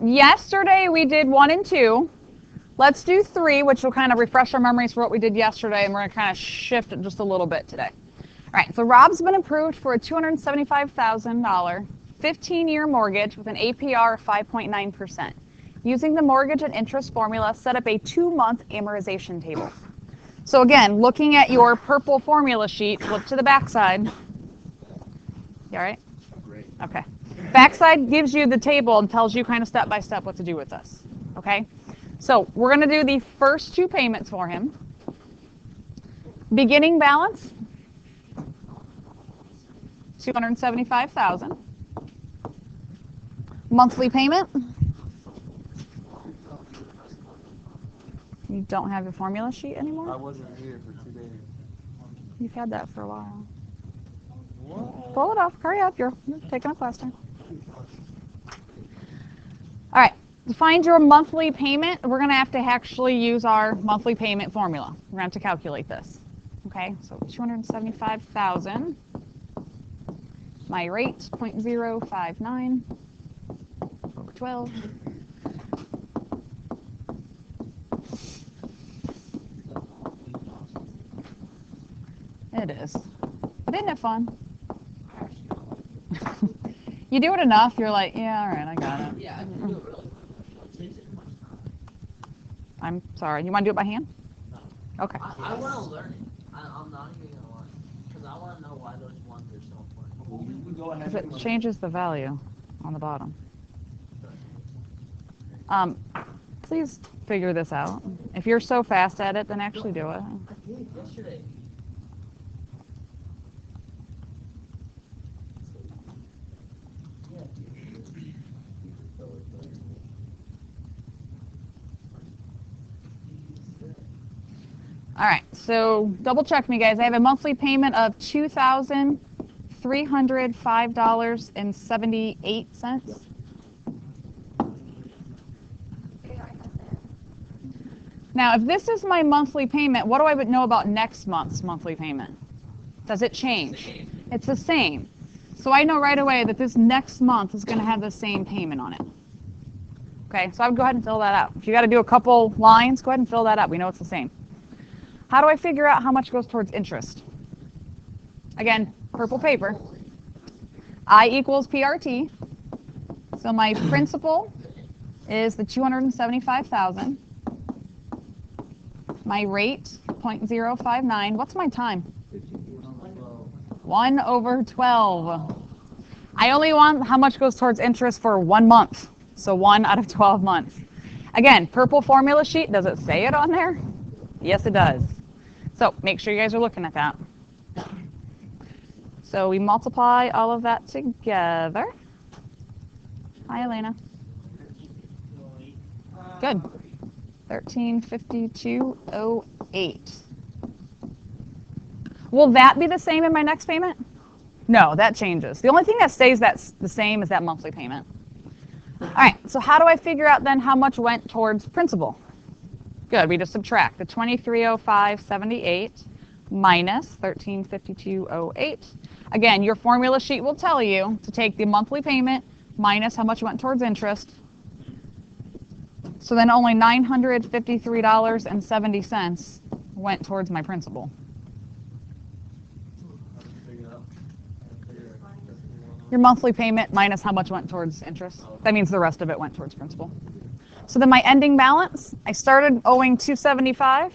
Yesterday we did 1 and 2. Let's do 3, which will kind of refresh our memories for what we did yesterday, and we're going to kind of shift it just a little bit today. All right, so Rob's been approved for a $275,000 15-year mortgage with an APR of 5.9%. Using the mortgage and interest formula, set up a 2-month amortization table. So again, looking at your purple formula sheet, flip to the back side. You all right? Great. Okay. Backside gives you the table and tells you kind of step by step what to do with this. Okay? So we're going to do the first 2 payments for him. Beginning balance, $275,000. Monthly payment. You don't have your formula sheet anymore? I wasn't here for 2 days. You've had that for a while. What? Pull it off. Hurry up. You're taking a class time. All right. To find your monthly payment, we're going to have to actually use our monthly payment formula. We're going to have to calculate this. Okay? So $275,000. My rate, 0.059 over 12. It is. But isn't it fun? You do it enough, you're like, yeah, all right, I got it. Yeah, I can do it really. I'm sorry. You want to do it by hand? No. Okay. I want to learn it. I'm not even going to lie. Because I want to know why those ones are so important. Well, we go ahead Because it changes the value on the bottom. Please figure this out. If you're so fast at it, then actually do it. I did it yesterday. All right, so double check me, guys. I have a monthly payment of $2,305.78. Now, if this is my monthly payment, what do I know about next month's monthly payment? Does it change? It's the same. So I know right away that this next month is going to have the same payment on it. Okay, so I would go ahead and fill that out. If you got to do a couple lines, go ahead and fill that out. We know it's the same. How do I figure out how much goes towards interest? Again, purple paper. I equals PRT. So my principal is the $275,000. My rate, 0.059. What's my time? 1 over 12. I only want how much goes towards interest for 1 month. So 1 out of 12 months. Again, purple formula sheet, does it say it on there? Yes, it does. So make sure you guys are looking at that. So we multiply all of that together. Hi, Elena. Good. 1352.08. Will that be the same in my next payment? No, that changes. The only thing that stays that's the same is that monthly payment. All right, so how do I figure out then how much went towards principal? Good, we just subtract the 2305.78 minus 1352.08. Again, your formula sheet will tell you to take the monthly payment minus how much went towards interest. So then only $953.70 went towards my principal. Your monthly payment minus how much went towards interest. That means the rest of it went towards principal. So then my ending balance, I started owing $275,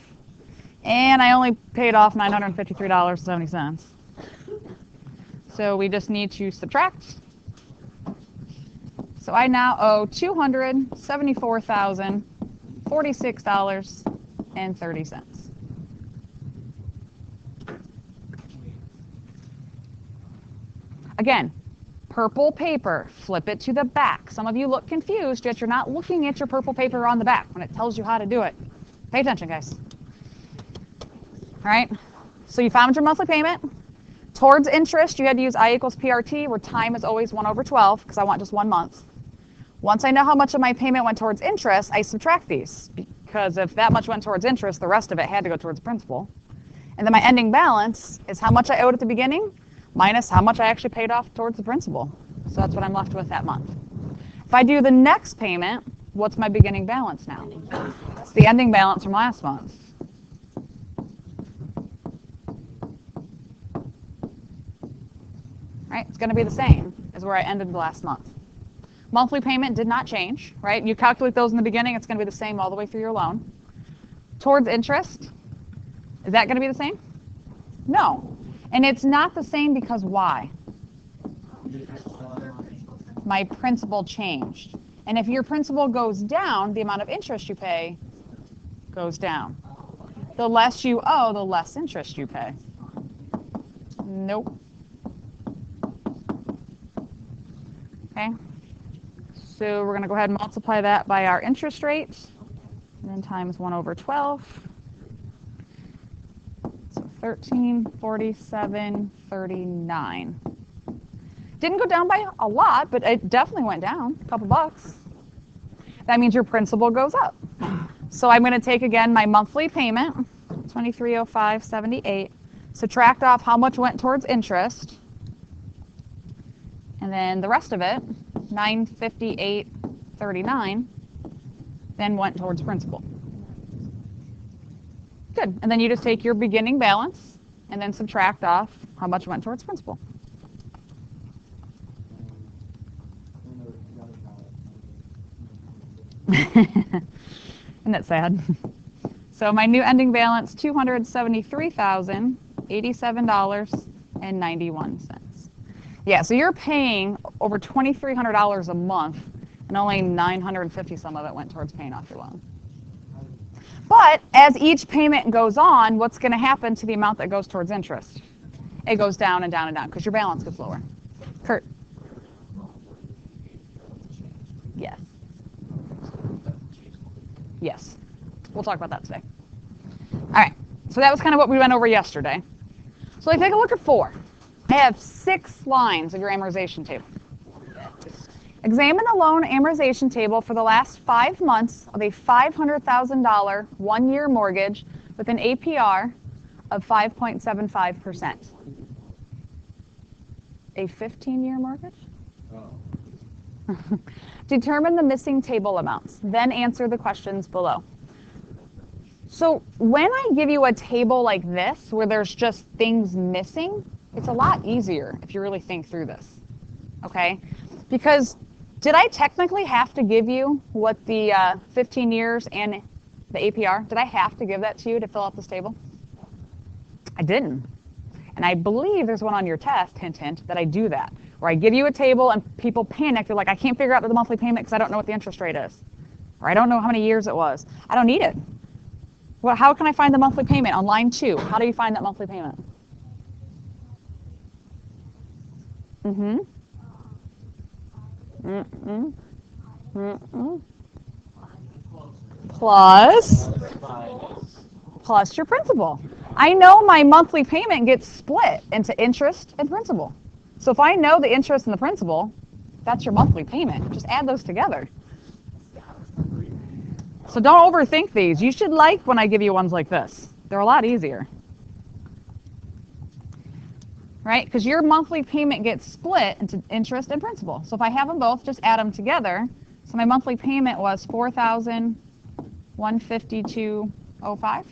and I only paid off $953.70. So we just need to subtract. So I now owe $274,046.30. Again, purple paper, flip it to the back. Some of you look confused, yet you're not looking at your purple paper on the back when it tells you how to do it. Pay attention, guys. All right, so you found your monthly payment. Towards interest, you had to use I equals PRT, where time is always 1 over 12, because I want just 1 month. Once I know how much of my payment went towards interest, I subtract these, because if that much went towards interest, the rest of it had to go towards principal. And then my ending balance is how much I owed at the beginning minus how much I actually paid off towards the principal. So that's what I'm left with that month. If I do the next payment, what's my beginning balance now? It's the ending balance from last month. Right? It's going to be the same as where I ended the last month. Monthly payment did not change, right? You calculate those in the beginning, it's going to be the same all the way through your loan. Towards interest, is that going to be the same? No. And it's not the same because why? My principal changed. And if your principal goes down, the amount of interest you pay goes down. The less you owe, the less interest you pay. Nope. Okay. So we're going to go ahead and multiply that by our interest rate, and then times 1/12. So 1347.39. Didn't go down by a lot, but it definitely went down a couple bucks. That means your principal goes up. So I'm going to take again my monthly payment, $2305.78, subtract off how much went towards interest, and then the rest of it, $958.39, then went towards principal. Good. And then you just take your beginning balance and then subtract off how much went towards principal. Isn't that sad? So my new ending balance, $273,087.91. Yeah, so you're paying over $2,300 a month, and only $950 some of it went towards paying off your loan. But as each payment goes on, what's going to happen to the amount that goes towards interest? It goes down and down and down because your balance gets lower. Kurt? Yes. Yes. We'll talk about that today. All right. So that was kind of what we went over yesterday. So let's take a look at 4. I have 6 lines of your amortization table. Examine the loan amortization table for the last 5 months of a $500,000 one-year mortgage with an APR of 5.75%. A 15-year mortgage? Oh. Determine the missing table amounts, then answer the questions below. So when I give you a table like this, where there's just things missing, it's a lot easier if you really think through this, okay? Because did I technically have to give you what the 15 years and the APR, did I have to give that to you to fill out this table? I didn't. And I believe there's one on your test, hint, hint, that I do that. Where I give you a table and people panic. They're like, I can't figure out the monthly payment because I don't know what the interest rate is. Or I don't know how many years it was. I don't need it. Well, how can I find the monthly payment? On line 2, how do you find that monthly payment? Mm-hmm. Mm-mm. Mm-mm. Plus your principal. I know my monthly payment gets split into interest and principal. So if I know the interest and the principal, that's your monthly payment. Just add those together. So don't overthink these. You should like when I give you ones like this. They're a lot easier. Right? Because your monthly payment gets split into interest and principal. So if I have them both, just add them together. So my monthly payment was $4,152.05.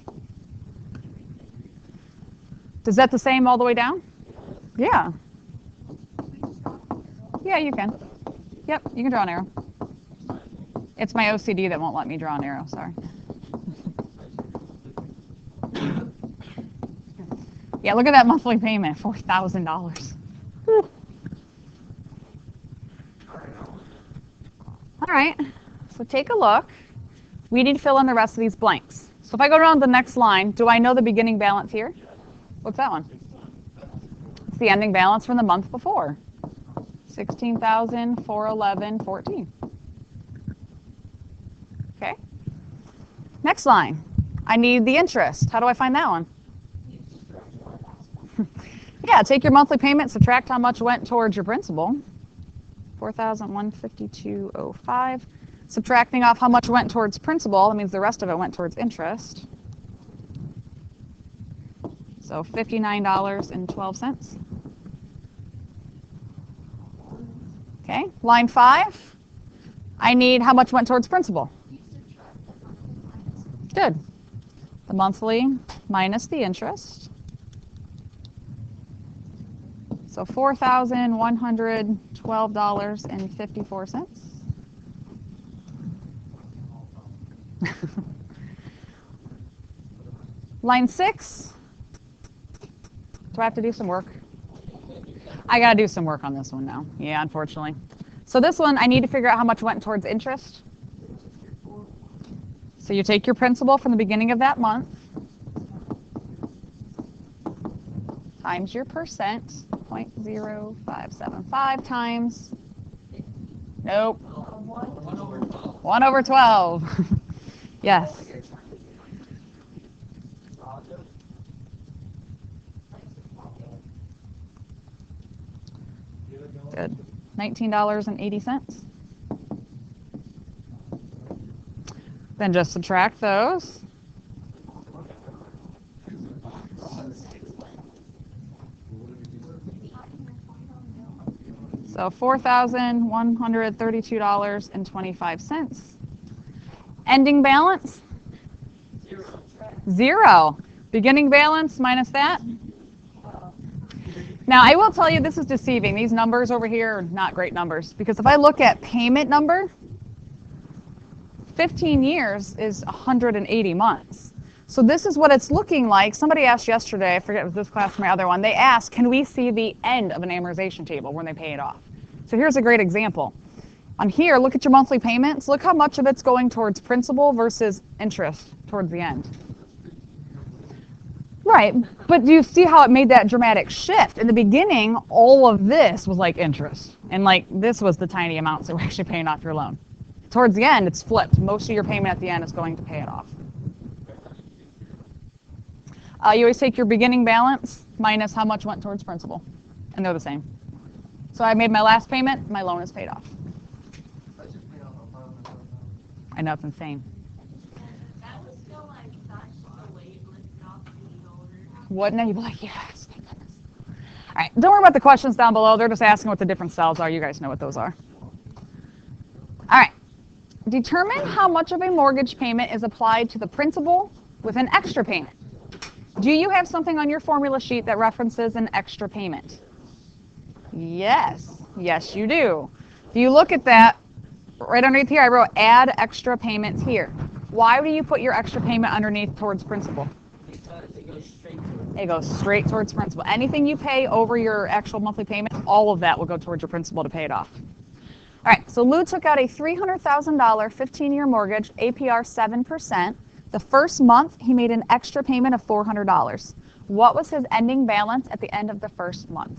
Is that the same all the way down? Yeah. Yeah, you can. Yep, you can draw an arrow. It's my OCD that won't let me draw an arrow, sorry. Yeah, look at that monthly payment, $4,000. All right, so take a look. We need to fill in the rest of these blanks. So if I go down to the next line, do I know the beginning balance here? What's that one? It's the ending balance from the month before. $16,411.14. Okay. Next line. I need the interest. How do I find that one? Yeah, take your monthly payment, subtract how much went towards your principal. $4,152.05. Subtracting off how much went towards principal, that means the rest of it went towards interest. So $59.12. Okay, line 5. I need how much went towards principal. Good. The monthly minus the interest. So $4,112.54. Line 6. Do I have to do some work? I got to do some work on this one now. Yeah, unfortunately. So this one, I need to figure out how much went towards interest. So you take your principal from the beginning of that month times your percent, 0.0575 times, nope, 1 over 12. Yes. Good. $19.80. Then just subtract those. So $4,132.25. Ending balance? Zero. Beginning balance minus that? Now, I will tell you this is deceiving. These numbers over here are not great numbers, because if I look at payment number, 15 years is 180 months. So this is what it's looking like. Somebody asked yesterday, I forget if it was this class or my other one, they asked, can we see the end of an amortization table when they pay it off? So here's a great example. On here, look at your monthly payments. Look how much of it's going towards principal versus interest towards the end. Right, but do you see how it made that dramatic shift? In the beginning, all of this was like interest, and like this was the tiny amounts that were actually paying off your loan. Towards the end, it's flipped. Most of your payment at the end is going to pay it off. You always take your beginning balance minus how much went towards principal, and they're the same. So I made my last payment, my loan is paid off. I know, it's insane. Wouldn't it? You'd be like, yes, thank goodness. All right, don't worry about the questions down below. They're just asking what the different cells are. You guys know what those are. All right. Determine how much of a mortgage payment is applied to the principal with an extra payment. Do you have something on your formula sheet that references an extra payment? Yes. Yes, you do. If you look at that, right underneath here, I wrote add extra payments here. Why do you put your extra payment underneath towards principal? It goes straight towards principal. Anything you pay over your actual monthly payment, all of that will go towards your principal to pay it off. All right, so Lou took out a $300,000 15-year mortgage, APR 7%. The first month, he made an extra payment of $400. What was his ending balance at the end of the first month?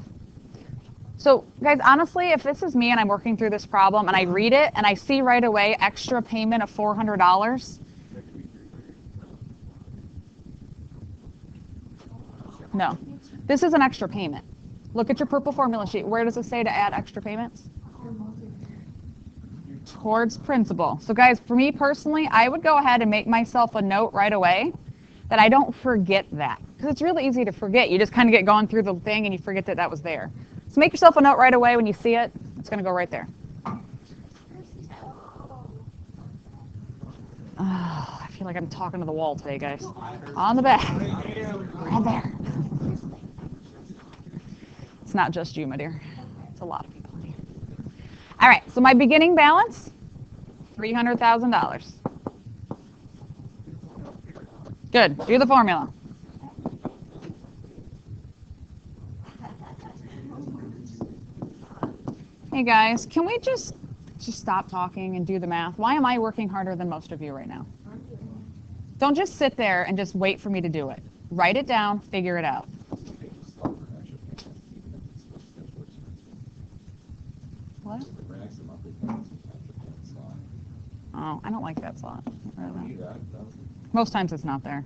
So, guys, honestly, if this is me and I'm working through this problem and I read it and I see right away extra payment of $400, no, this is an extra payment. Look at your purple formula sheet. Where does it say to add extra payments? Towards principal. So guys, for me personally, I would go ahead and make myself a note right away that I don't forget that. Because it's really easy to forget. You just kind of get going through the thing and you forget that that was there. So make yourself a note right away when you see it. It's going to go right there. Oh, I feel like I'm talking to the wall today, guys. On the back. Right there. It's not just you, my dear. It's a lot of people in here. All right, so my beginning balance, $300,000. Good. Do the formula. Hey guys, can we just stop talking and do the math? Why am I working harder than most of you right now? Don't just sit there and just wait for me to do it. Write it down, figure it out. What? Oh, I don't like that slot. Most times it's not there.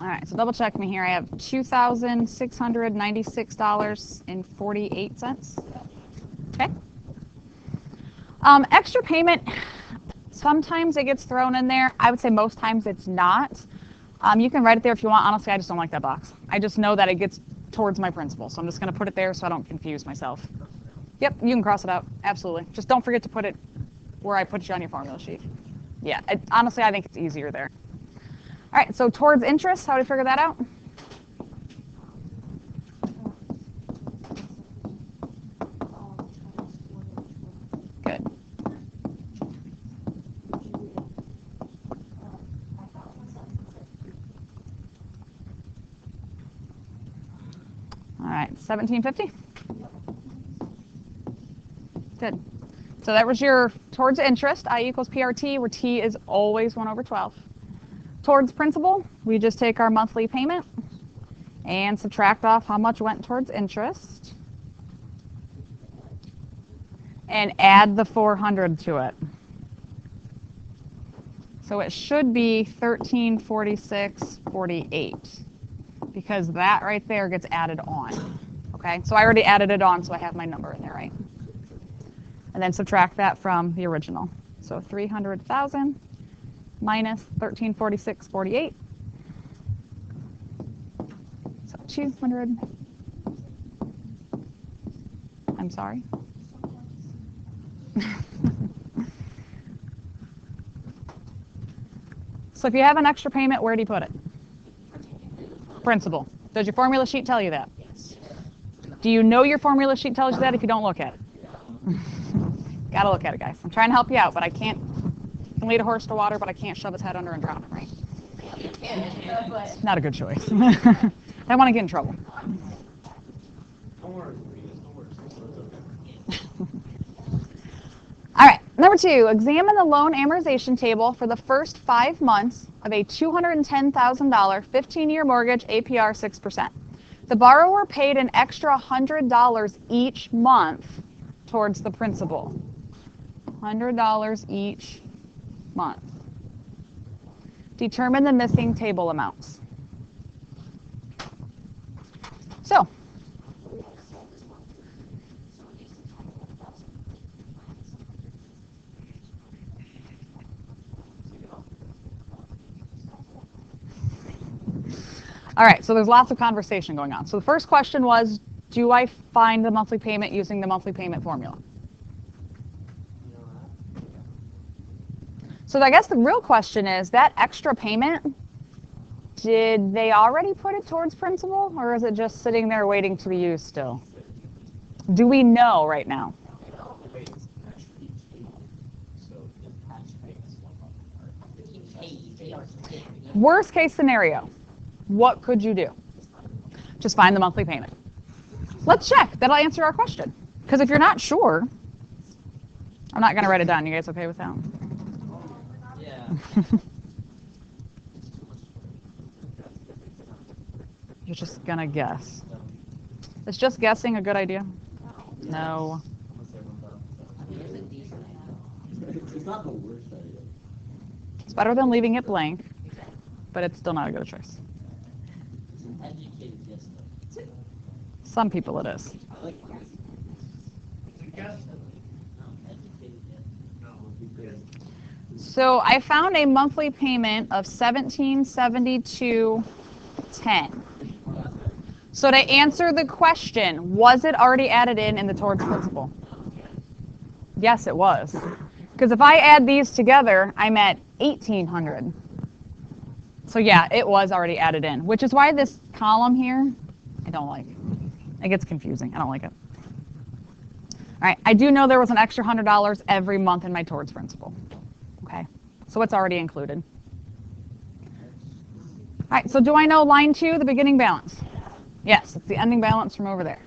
All right, so double check me here. I have $2,696.48. Okay. Extra payment, sometimes it gets thrown in there. I would say most times it's not. You can write it there if you want. Honestly, I just don't like that box. I just know that it gets towards my principal, so I'm just going to put it there so I don't confuse myself. Yep, you can cross it out. Absolutely. Just don't forget to put it where I put you on your formula sheet. Yeah, honestly, I think it's easier there. All right, so towards interest, how do you figure that out? Good. All right, 1750. Good. So that was your towards interest, I equals PRT, where T is always 1/12. Towards principal, we just take our monthly payment and subtract off how much went towards interest and add the 400 to it. So it should be 1346.48 because that right there gets added on. Okay, so I already added it on, so I have my number in there, right? And then subtract that from the original. So 300,000 minus 1346.48. So 200. I'm sorry. So if you have an extra payment, where do you put it? Principal. Does your formula sheet tell you that? Yes. Do you know your formula sheet tells you that if you don't look at it? Gotta look at it, guys. I'm trying to help you out, but I can't. I can lead a horse to water, but I can't shove his head under and drown him, right? Not a good choice. I don't want to get in trouble. Don't worry. All right, number 2, examine the loan amortization table for the first 5 months of a $210,000 15-year mortgage, APR 6%. The borrower paid an extra $100 each month towards the principal. $100 each month. Determine the missing table amounts. So, all right, so there's lots of conversation going on. So the first question was, do I find the monthly payment using the monthly payment formula? So I guess the real question is, that extra payment, did they already put it towards principal, or is it just sitting there waiting to be used still? Do we know right now? Worst case scenario, what could you do? Just find the monthly payment. Let's check. That'll answer our question. Because if you're not sure, I'm not going to write it down. You guys okay with that? Yeah. You're just going to guess. Is just guessing a good idea? No. It's not the worst idea. It's better than leaving it blank, but it's still not a good choice. It's an educated guess, though. Some people it is. I like it. It's a guess. No, educated guess. No, because. So I found a monthly payment of $1772.10. So to answer the question, was it already added in the towards principal? Yes, it was. Because if I add these together, I'm at $1,800. So yeah, it was already added in, which is why this column here, I don't like. It gets confusing. I don't like it. All right, I do know there was an extra $100 every month in my towards principal. Okay, so it's already included. All right, so do I know line 2, the beginning balance? Yes, it's the ending balance from over there.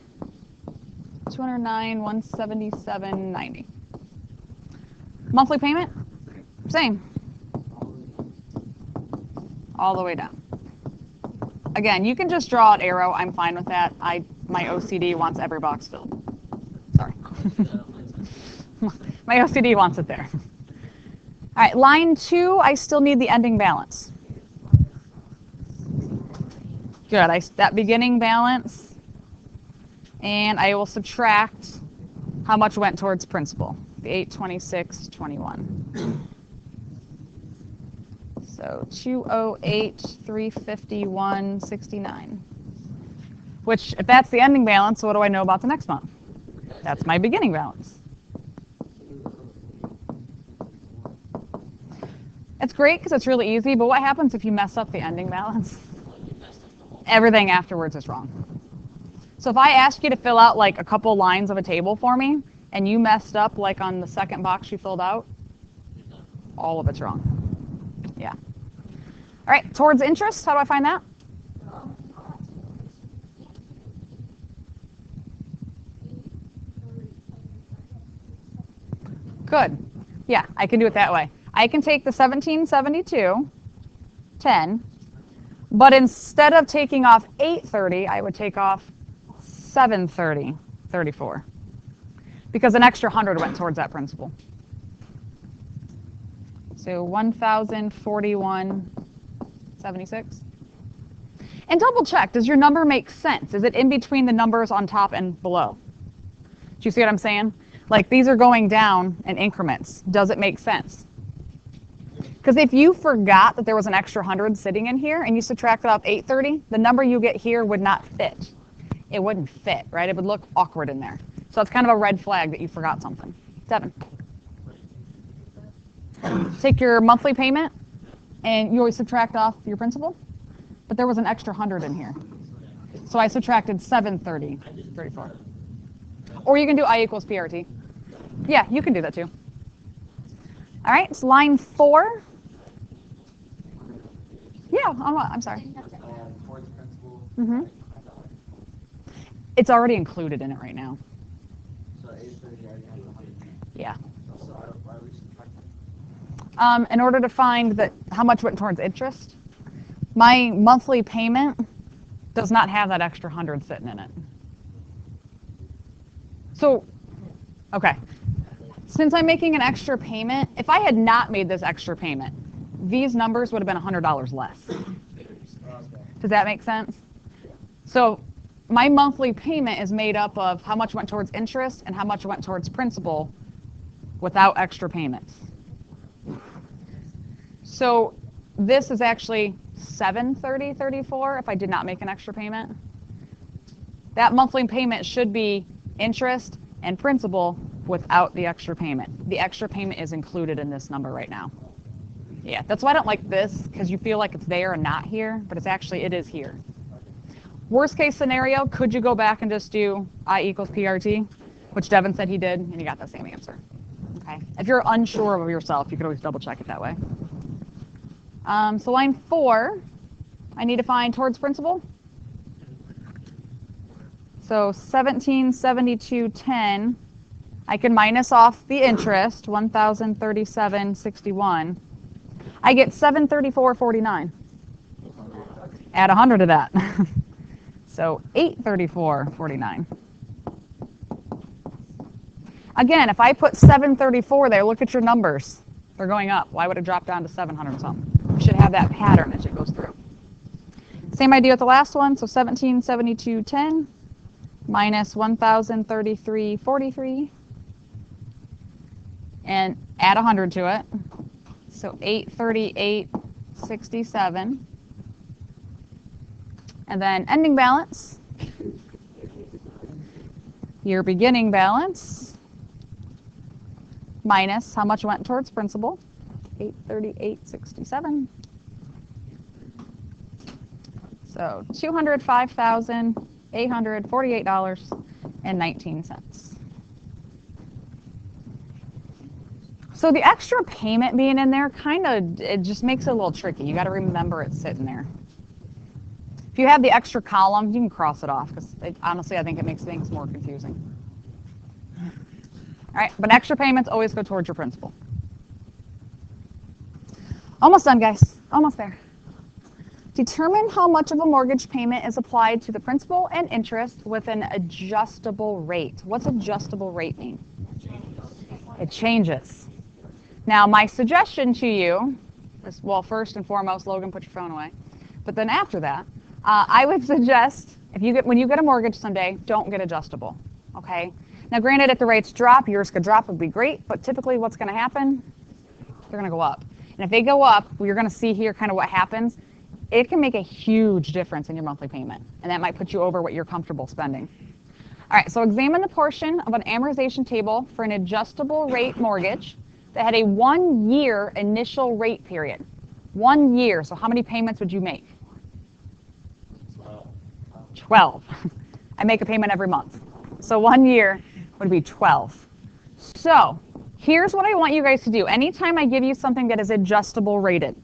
209,177.90. Monthly payment? Same. All the way down. Again, you can just draw an arrow. I'm fine with that. My OCD wants every box filled. Sorry. My OCD wants it there. All right, line 2, I still need the ending balance. Good. That beginning balance, and I will subtract how much went towards principal. The 826.21. So 208,351.69. Which, if that's the ending balance, what do I know about the next month? That's my beginning balance. It's great because it's really easy, but what happens if you mess up the ending balance? Everything afterwards is wrong. So if I ask you to fill out like a couple lines of a table for me, and you messed up like on the second box you filled out, all of it's wrong. Yeah. All right, towards interest, how do I find that? Good. Yeah, I can do it that way. I can take the 1772.10, but instead of taking off 830, I would take off 730.34 because an extra 100 went towards that principal. So 1,041.76. And double check, does your number make sense? Is it in between the numbers on top and below? Do you see what I'm saying? Like these are going down in increments. Does it make sense? Because if you forgot that there was an extra 100 sitting in here and you subtracted off 830, the number you get here would not fit. It wouldn't fit, right? It would look awkward in there. So it's kind of a red flag that you forgot something. 7. Take your monthly payment and you always subtract off your principal, but there was an extra 100 in here. So I subtracted 730.34. Or you can do I equals PRT. Yeah, you can do that too. All right, it's line 4. Yeah, I'm sorry. Mm-hmm. It's already included in it right now. Yeah. In order to find how much went towards interest, my monthly payment does not have that extra 100 sitting in it. So, okay. Since I'm making an extra payment, if I had not made this extra payment, these numbers would have been $100 less. Does that make sense? So my monthly payment is made up of how much went towards interest and how much went towards principal without extra payments. So this is actually $730.34 if I did not make an extra payment. That monthly payment should be interest and principal without the extra payment. The extra payment is included in this number right now. Yeah, that's why I don't like this, because you feel like it's there and not here, but it is here. Worst case scenario, could you go back and just do I equals PRT, which Devin said he did, and you got the same answer. Okay. If you're unsure of yourself, you could always double check it that way. So line 4, I need to find towards principal. So 1772.10, I can minus off the interest, 1,037.61. I get 734.49. Add 100 to that. So 834.49. Again, if I put 734 there, look at your numbers. They're going up. Why would it drop down to 700 something? You should have that pattern as it goes through. Same idea with the last one. So 1772.10 minus 1,033.43. And add 100 to it. So 838.67. And then ending balance. Your beginning balance minus how much went towards principal. 838.67. So $205,848.19. So the extra payment being in there it just makes it a little tricky. You got to remember it's sitting there. If you have the extra column, you can cross it off because honestly, I think it makes things more confusing. All right, but extra payments always go towards your principal. Almost done, guys. Almost there. Determine how much of a mortgage payment is applied to the principal and interest with an adjustable rate. What's adjustable rate mean? It changes. Now, my suggestion to you is, well, first and foremost, Logan, put your phone away. But then after that, I would suggest when you get a mortgage someday, don't get adjustable. Okay. Now, granted, if the rates drop, yours could drop, would be great. But typically, what's going to happen? They're going to go up. And if they go up, well, you're going to see here kind of what happens. It can make a huge difference in your monthly payment, and that might put you over what you're comfortable spending. All right, so examine the portion of an amortization table for an adjustable rate mortgage that had a 1-year initial rate period. 1 year. So how many payments would you make? 12. I make a payment every month. So 1 year would be 12. So here's what I want you guys to do. Anytime I give you something that is adjustable rated,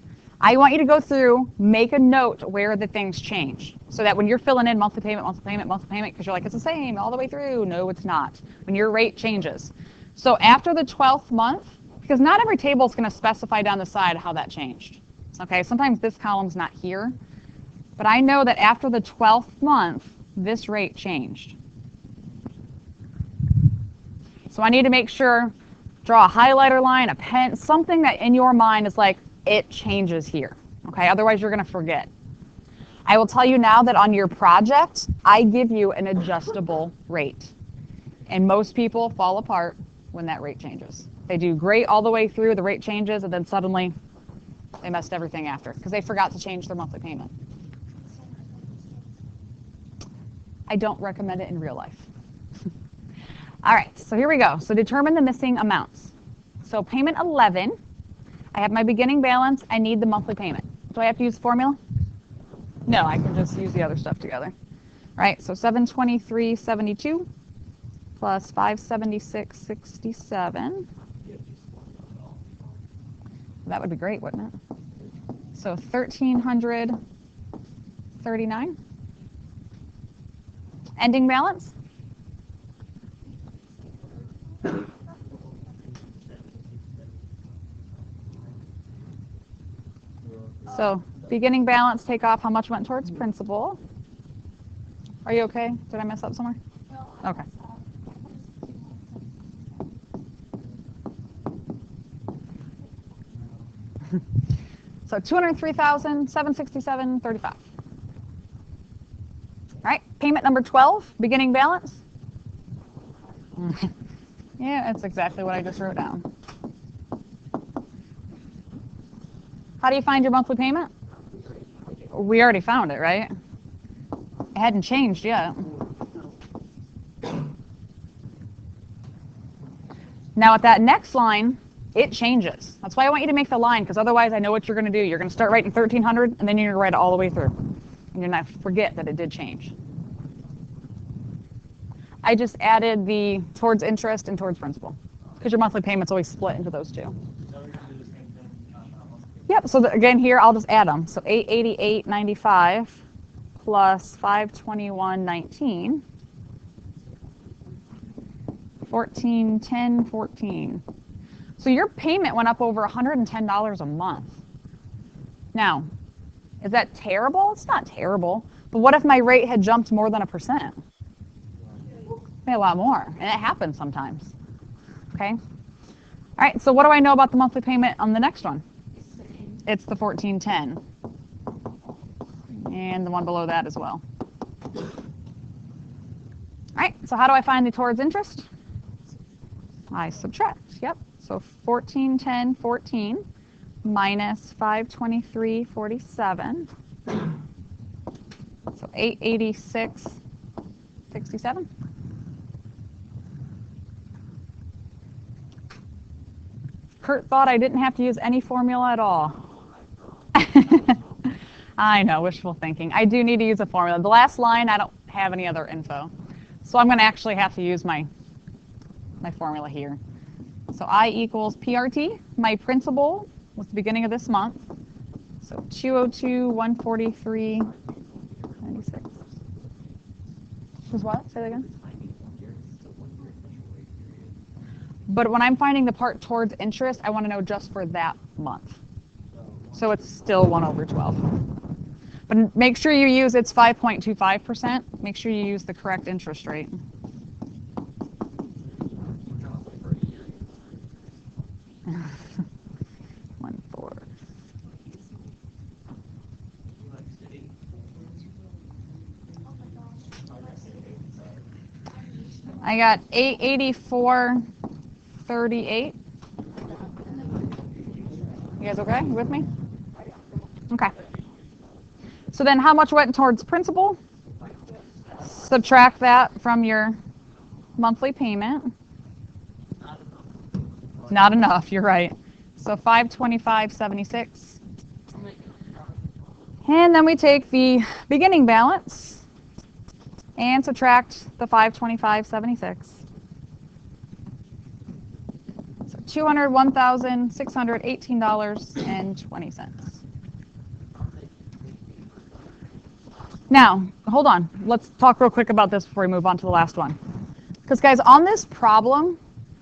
I want you to go through, make a note where the things change. So that when you're filling in monthly payment, monthly payment, monthly payment, because you're like, it's the same all the way through. No, it's not. When your rate changes. So after the 12th month, because not every table is going to specify down the side how that changed. Okay, sometimes this column's not here. But I know that after the 12th month, this rate changed. So I need to make sure, draw a highlighter line, a pen, something that in your mind is like, it changes here. Okay, otherwise you're going to forget. I will tell you now that on your project, I give you an adjustable rate. And most people fall apart when that rate changes. They do great all the way through, the rate changes, and then suddenly they messed everything after because they forgot to change their monthly payment. I don't recommend it in real life. All right, so here we go. So determine the missing amounts. So payment 11, I have my beginning balance. I need the monthly payment. Do I have to use the formula? No, I can just use the other stuff together. All right, so 723.72 plus 576.67. That would be great, wouldn't it? So 1,339. Ending balance? So beginning balance, take off how much went towards principal. Are you okay? Did I mess up somewhere? Okay. So 203,767.35. All right, payment number 12, beginning balance. Yeah, that's exactly what I just wrote down. How do you find your monthly payment? We already found it, right? It hadn't changed yet. Now at that next line, it changes. That's why I want you to make the line, because otherwise I know what you're going to do. You're going to start writing 1,300, and then you're going to write it all the way through. And you're going to forget that it did change. I just added the towards interest and towards principal, because your monthly payment's always split into those two. Yep, so again here, I'll just add them. So 888.95 plus 521.19. 1410.14. So your payment went up over $110 a month. Now, is that terrible? It's not terrible. But what if my rate had jumped more than 1%? Maybe a lot more. And it happens sometimes. Okay? All right, so what do I know about the monthly payment on the next one? It's the 1410. And the one below that as well. All right, so how do I find the towards interest? I subtract, yep. So 1410.14 minus 523.47. So 886.67. Kurt thought I didn't have to use any formula at all. I know, wishful thinking. I do need to use a formula. The last line, I don't have any other info. So I'm going to actually have to use my formula here. So I equals PRT. My principal was the beginning of this month. So 202,143.96. Was what? Say that again. But when I'm finding the part towards interest, I want to know just for that month. So it's still 1 over 12. But make sure you use, it's 5.25%. Make sure you use the correct interest rate. I got 884.38. You guys okay? You with me? Okay. So then how much went towards principal? Subtract that from your monthly payment. Not enough, you're right. So 525.76. And then we take the beginning balance and subtract the 525.76. So $201,618.20. Now, hold on. Let's talk real quick about this before we move on to the last one. Because, guys, on this problem,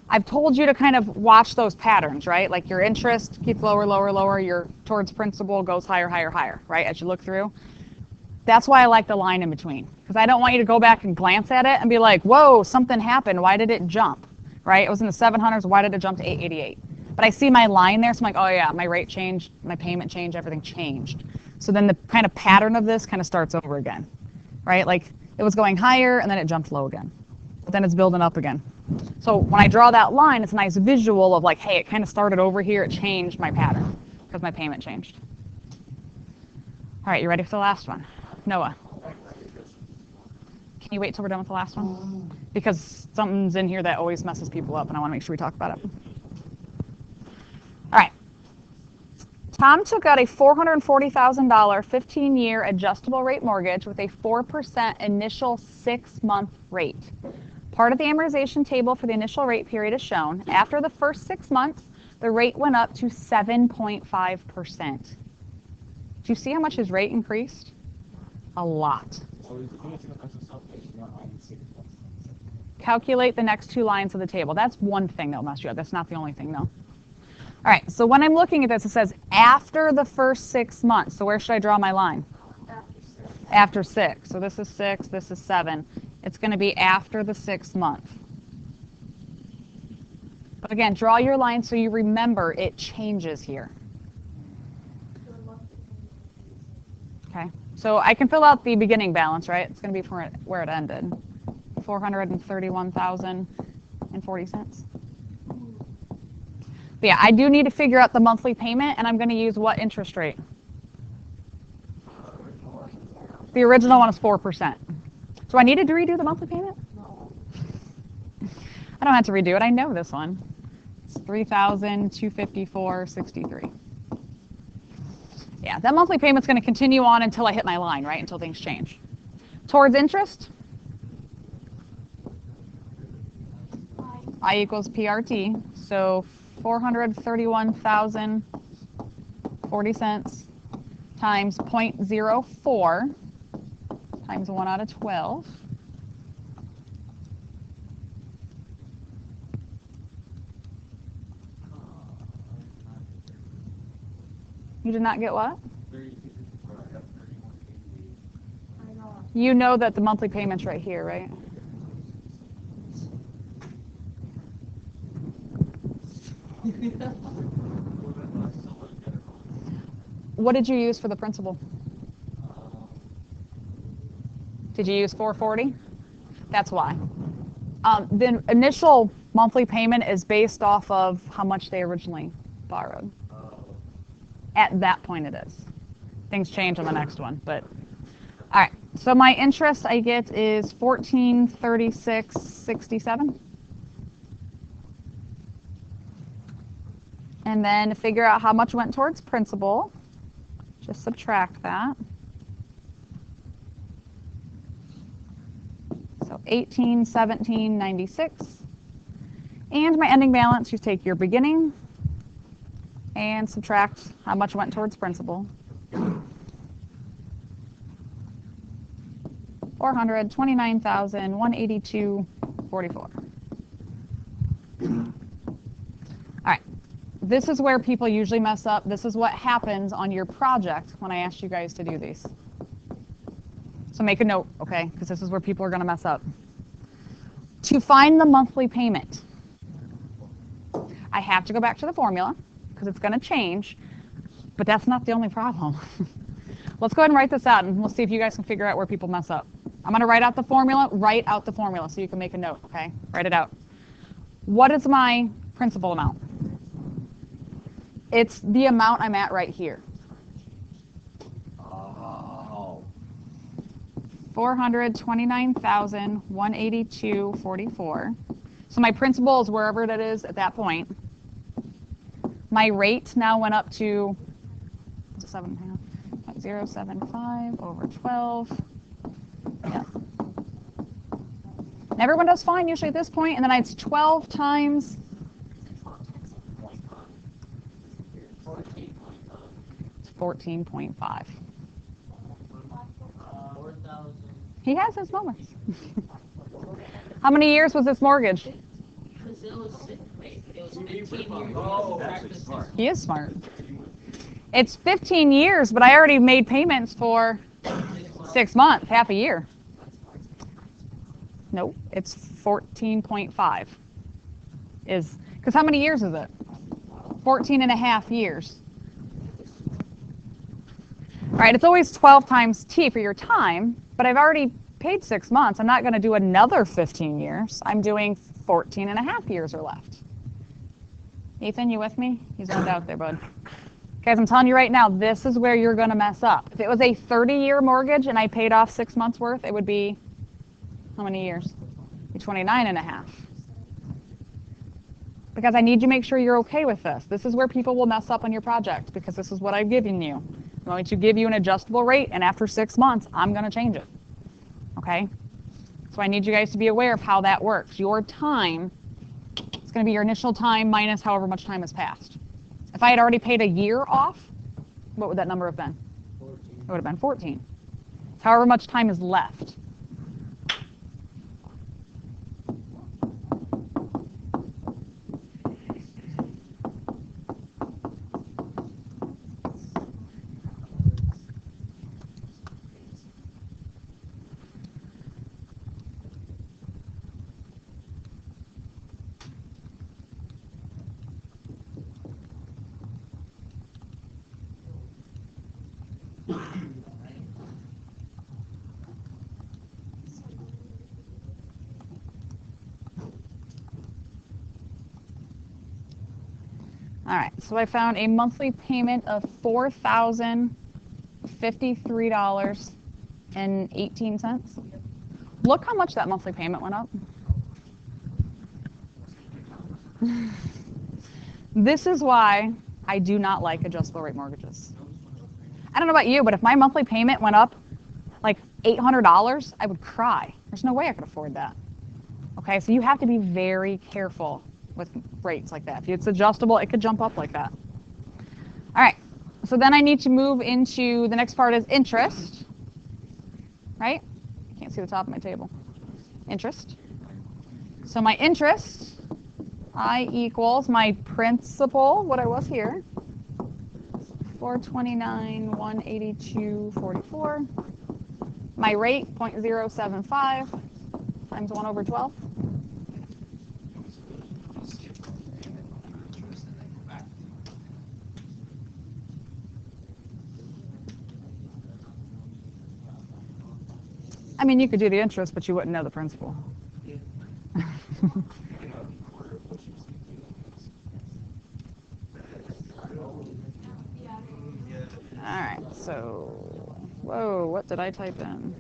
I've told you to kind of watch those patterns, right? Like your interest keeps lower, lower, lower. Your towards principal goes higher, higher, higher, right? As you look through. That's why I like the line in between. Because I don't want you to go back and glance at it and be like, whoa, something happened. Why did it jump? Right? It was in the 700s. Why did it jump to 888? But I see my line there, so I'm like, oh, yeah, my rate changed, my payment changed, everything changed. So then the kind of pattern of this kind of starts over again, right? Like it was going higher, and then it jumped low again. But then it's building up again. So when I draw that line, it's a nice visual of like, hey, it kind of started over here. It changed my pattern because my payment changed. All right, you ready for the last one? Noah. Can you wait till we're done with the last one? Because something's in here that always messes people up, and I want to make sure we talk about it. All right. Tom took out a $440,000 15-year adjustable rate mortgage with a 4% initial 6-month rate. Part of the amortization table for the initial rate period is shown. After the first 6 months, the rate went up to 7.5%. Do you see how much his rate increased? A lot. Calculate the next 2 lines of the table. That's one thing that'll mess you up. That's not the only thing, though. All right, so when I'm looking at this, it says after the first 6 months. So where should I draw my line? After 6. So this is 6, this is 7. It's going to be after the 6th month. But again, draw your line so you remember it changes here. Okay, so I can fill out the beginning balance, right? It's going to be from where it ended. $431,040. But yeah, I do need to figure out the monthly payment, and I'm going to use what interest rate? The original one is 4%. So I needed to redo the monthly payment? No. I don't have to redo it. I know this one. It's $3,254.63. Yeah, that monthly payment's going to continue on until I hit my line, right? Until things change. Towards interest? I equals PRT. So $431,040 times 0.04 times 1 out of 12. You did not get what? You know that the monthly payment's right here, right? What did you use for the principal? Did you use 440? That's why. The initial monthly payment is based off of how much they originally borrowed. At that point it is. Things change on the next one, but all right. So my interest I get is $1436.67. And then to figure out how much went towards principal, just subtract that. So $1817.96. And my ending balance, you take your beginning and subtract how much went towards principal. $429,182.44. All right. This is where people usually mess up. This is what happens on your project when I asked you guys to do these. So make a note, okay? Because this is where people are going to mess up. To find the monthly payment, I have to go back to the formula because it's going to change, but that's not the only problem. Let's go ahead and write this out, and we'll see if you guys can figure out where people mess up. I'm going to write out the formula. Write out the formula so you can make a note, okay? Write it out. What is my principal amount? It's the amount I'm at right here. Oh. 429,182.44. So my principal is wherever that is at that point. My rate now went up to 0.075 over 12. Yeah. And everyone does fine usually at this point, and then it's 12 times. It's 14.5. 4,000. He has his moments. How many years was this mortgage? It was 15 years. Oh, that's smart. He is smart. It's 15 years, but I already made payments for 6 months, half a year. Nope, it's 14.5. Because how many years is it? 14 and a half years. All right, it's always 12 times T for your time, but I've already paid 6 months. I'm not going to do another 15 years. I'm doing 14 and a half years are left. Ethan, you with me? He's zoned out there, bud. Guys, I'm telling you right now, this is where you're going to mess up. If it was a 30-year mortgage and I paid off 6 months worth, it would be how many years? It'd be 29 and a half. Because I need you to make sure you're okay with this. This is where people will mess up on your project because this is what I've given you. I'm going to give you an adjustable rate, and after 6 months, I'm going to change it. Okay? So I need you guys to be aware of how that works. Your time is going to be your initial time minus however much time has passed. If I had already paid a year off, what would that number have been? 14. It would have been 14. However much time is left. All right, so I found a monthly payment of $4,053.18. Look how much that monthly payment went up. This is why I do not like adjustable rate mortgages. I don't know about you, but if my monthly payment went up like $800, I would cry. There's no way I could afford that. Okay, so you have to be very careful with rates like that. If it's adjustable, it could jump up like that. All right, so then I need to move into the next part is interest, right? Can't see the top of my table. Interest. So my interest, I equals my principal, what I was here, 429,182.44. My rate, 0.075 times 1 over 12. I mean, you could do the interest, but you wouldn't know the principal. All right, so, whoa, what did I type in?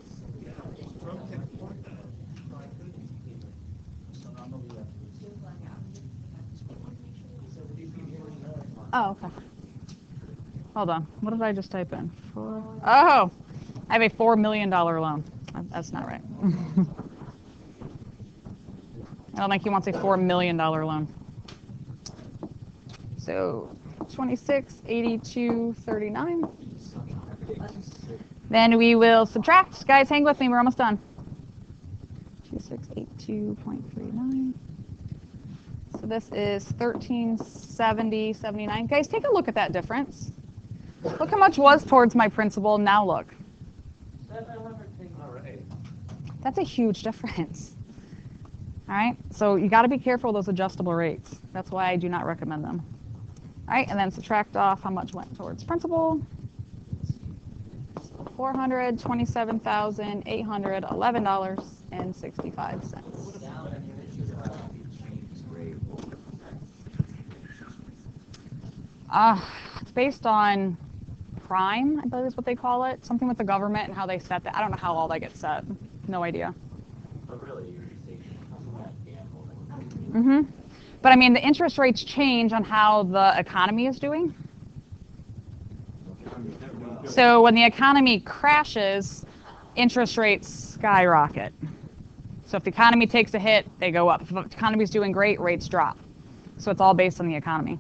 Oh, okay. Hold on, what did I just type in? Oh, I have a $4 million loan. That's not right. I don't think he wants a $4 million loan. So 2682.39. Then we will subtract. Guys, hang with me. We're almost done. 2682.39. So this is 1370.79. Guys, take a look at that difference. Look how much was towards my principal. Now look. That's a huge difference. All right, so you got to be careful of those adjustable rates. That's why I do not recommend them. All right, and then subtract off how much went towards principal. $427,811.65. It's based on prime, I believe is what they call it. Something with the government and how they set that. I don't know how all that gets set. No idea. But really, you're saying that gamble. Mm-hmm. But I mean, the interest rates change on how the economy is doing. So when the economy crashes, interest rates skyrocket. So if the economy takes a hit, they go up. If the economy is doing great, rates drop. So it's all based on the economy.